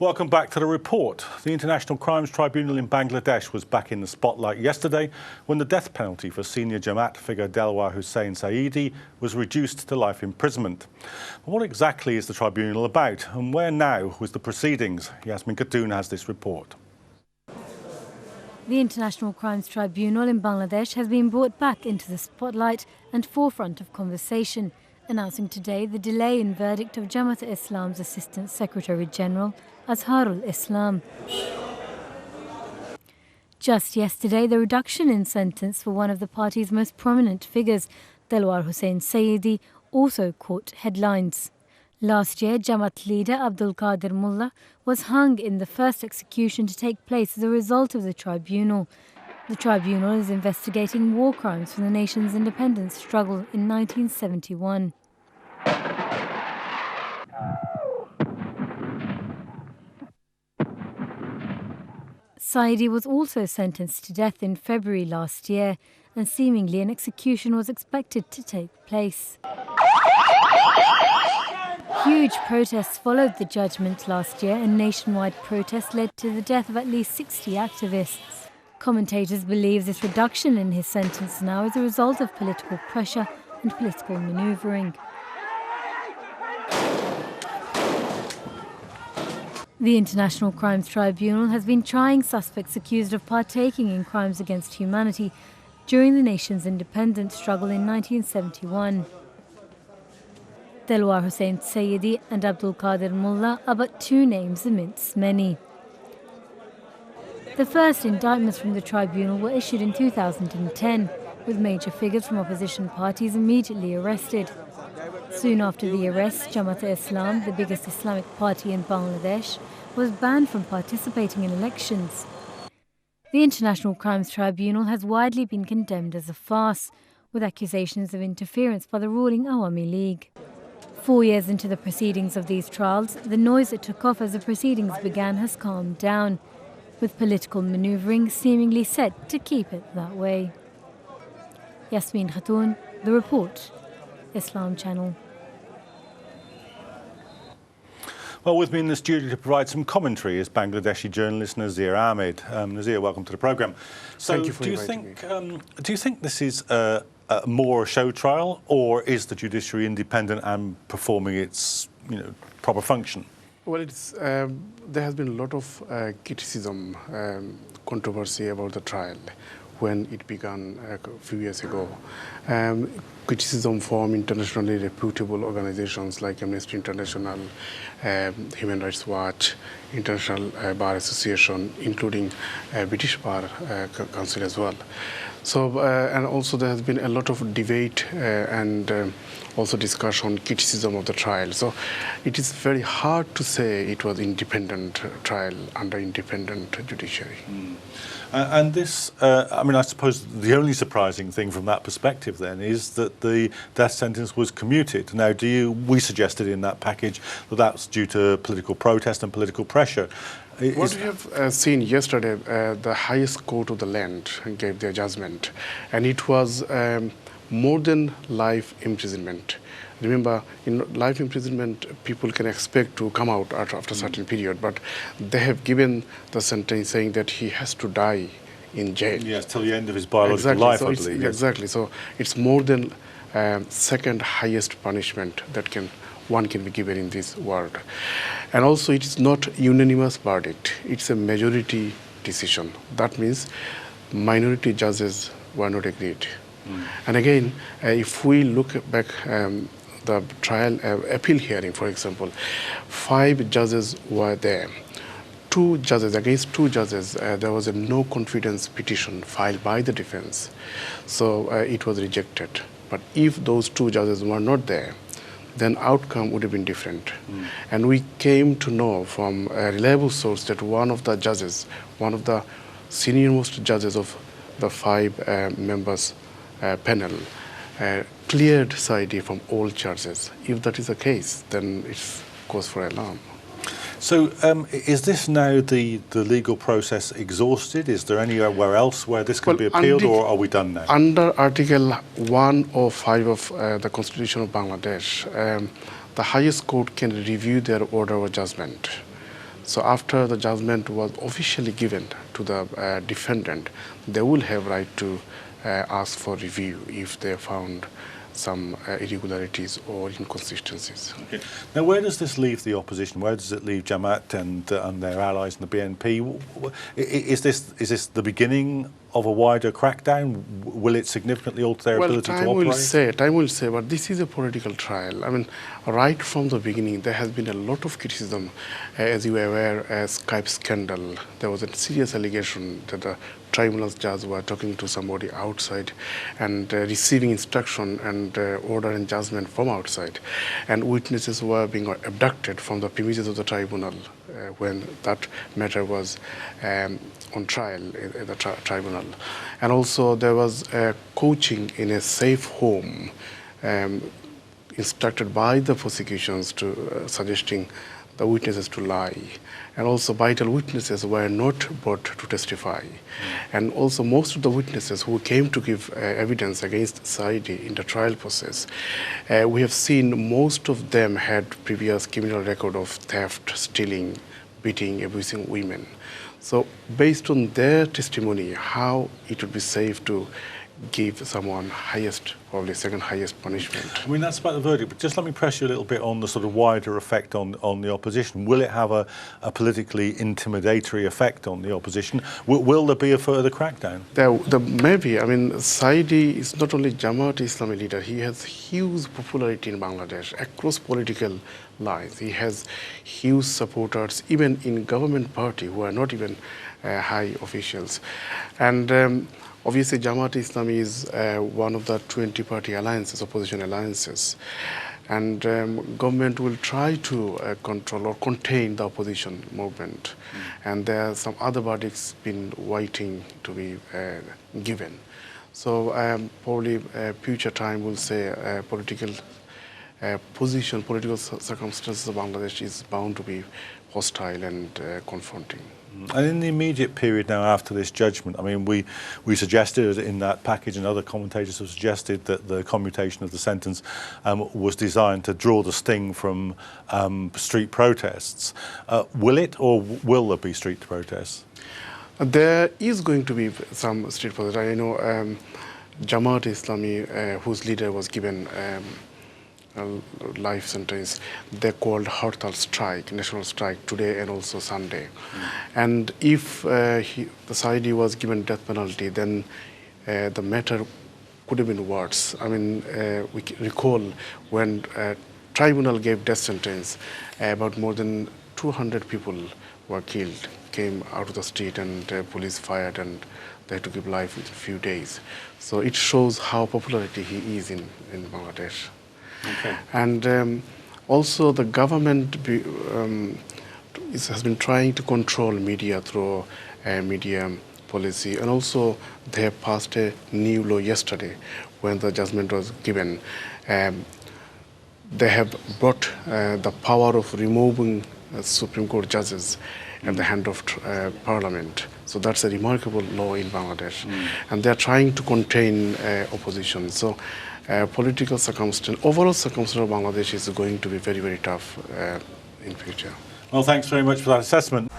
Welcome back to The Report. The International Crimes Tribunal in Bangladesh was back in the spotlight yesterday when the death penalty for senior Jamaat figure Delwar Hussain Sayeedi was reduced to life imprisonment. What exactly is the tribunal about, and where now with the proceedings? Yasmin Khatun has this report. The International Crimes Tribunal in Bangladesh has been brought back into the spotlight and forefront of conversation, announcing today the delay in verdict of Jamaat-e-Islam's Assistant Secretary-General, Azharul Islam. Just yesterday, the reduction in sentence for one of the party's most prominent figures, Delwar Hussain Sayeedi, also caught headlines. Last year, Jamaat leader Abdul Qadir Mullah was hung in the first execution to take place as a result of the tribunal. The tribunal is investigating war crimes from the nation's independence struggle in 1971. Sayeedi was also sentenced to death in February last year, and seemingly an execution was expected to take place. Huge protests followed the judgment last year, and nationwide protests led to the death of at least 60 activists. Commentators believe this reduction in his sentence now is a result of political pressure and political manoeuvring. The International Crimes Tribunal has been trying suspects accused of partaking in crimes against humanity during the nation's independence struggle in 1971. Delwar Hussain Sayeedi and Abdul Qadir Mullah are but two names amidst many. The first indictments from the tribunal were issued in 2010, with major figures from opposition parties immediately arrested. Soon after the arrest, Jamaat-e-Islam, the biggest Islamic party in Bangladesh, was banned from participating in elections. The International Crimes Tribunal has widely been condemned as a farce, with accusations of interference by the ruling Awami League. 4 years into the proceedings of these trials, the noise that took off as the proceedings began has calmed down, with political manoeuvring seemingly set to keep it that way. Yasmin Khatun, The Report, Islam Channel. Well, with me in the studio to provide some commentary is Bangladeshi journalist Nazir Ahmed. Nazir, welcome to the programme. So, Thank you for inviting me. Do you think this is more a show trial, or is the judiciary independent and performing its proper function? Well, there has been a lot of criticism, controversy about the trial when it began a few years ago. Criticism from internationally reputable organizations like Amnesty International, Human Rights Watch, International Bar Association, including British Bar Council as well. So, and also there has been a lot of debate and also discussion, criticism of the trial. So it is very hard to say it was independent trial under independent judiciary. And this, I suppose the only surprising thing from that perspective then is that the death sentence was commuted. Now, we suggested in that package that that's due to political protest and political pressure. What we have seen yesterday, the highest court of the land gave their judgment, and it was more than life imprisonment. Remember, in life imprisonment, people can expect to come out after a certain period, but they have given the sentence saying that he has to die in jail. Yes, till the end of his biological life, so I believe. Yes. Exactly. So it's more than second highest punishment that one can be given in this world. And also, it is not unanimous verdict. It's a majority decision. That means minority judges were not agreed. And again, if we look back the trial appeal hearing, for example, 5 judges were there. Against two judges, there was a no confidence petition filed by the defense. So it was rejected. But if those 2 judges were not there, then outcome would have been different. And we came to know from a reliable source that one of the judges, one of the senior-most judges of the 5 members panel, cleared Sayeedi from all charges. If that is the case, then it's cause for alarm. So is this now the legal process exhausted? Is there anywhere else where this can be appealed, or are we done now? Under Article 105 of the Constitution of Bangladesh, the highest court can review their order or judgment. So after the judgment was officially given to the defendant, they will have right to ask for review if they found some irregularities or inconsistencies. Okay. Now, where does this leave the opposition? Where does it leave Jamaat and their allies in the BNP? Is this the beginning of a wider crackdown? Will it significantly alter their ability to operate? Time will say, but this is a political trial. I mean, right from the beginning, there has been a lot of criticism. As you are aware, Skype scandal, there was a serious allegation that the tribunal's judges were talking to somebody outside and receiving instruction and order and judgment from outside. And witnesses were being abducted from the premises of the tribunal when that matter was on trial at the tribunal. And also there was coaching in a safe home instructed by the prosecutions to suggesting the witnesses to lie. And also vital witnesses were not brought to testify. And also most of the witnesses who came to give evidence against Sayeedi in the trial process, we have seen most of them had previous criminal record of theft, stealing, beating, abusing women. So based on their testimony, how it would be safe to give someone highest, probably second highest punishment. I mean, that's about the verdict, but just let me press you a little bit on the sort of wider effect on the opposition. Will it have a politically intimidatory effect on the opposition? Will there be a further crackdown? Maybe. I mean, Sayeedi is not only Jamaat-e-Islami leader, he has huge popularity in Bangladesh across political lines. He has huge supporters, even in government party, who are not even high officials. And obviously, Jamaat-e-Islami is one of the 20-party alliances, opposition alliances. And government will try to control or contain the opposition movement. And there are some other verdicts been waiting to be given. So probably future time will say political position, political circumstances of Bangladesh is bound to be hostile and confronting. And in the immediate period now after this judgment, I mean, we suggested in that package, and other commentators have suggested, that the commutation of the sentence was designed to draw the sting from street protests. Will it, or will there be street protests? There is going to be some street protests. I know Jamaat-e-Islami, whose leader was given life sentence, they called Hartal strike, national strike, today and also Sunday. And if the Sayeedi was given death penalty, then the matter could have been worse. I mean, we recall when tribunal gave death sentence, about more than 200 people were killed, came out of the street, and police fired, and they had to give life within a few days. So it shows how popularity he is in Bangladesh. Okay. And also the government has been trying to control media through media policy, and also they have passed a new law yesterday when the judgment was given. They have brought the power of removing Supreme Court judges at the hand of Parliament. So that's a remarkable law in Bangladesh. And they're trying to contain opposition. So political circumstance, overall circumstance of Bangladesh is going to be very, very tough in future. Well, thanks very much for that assessment.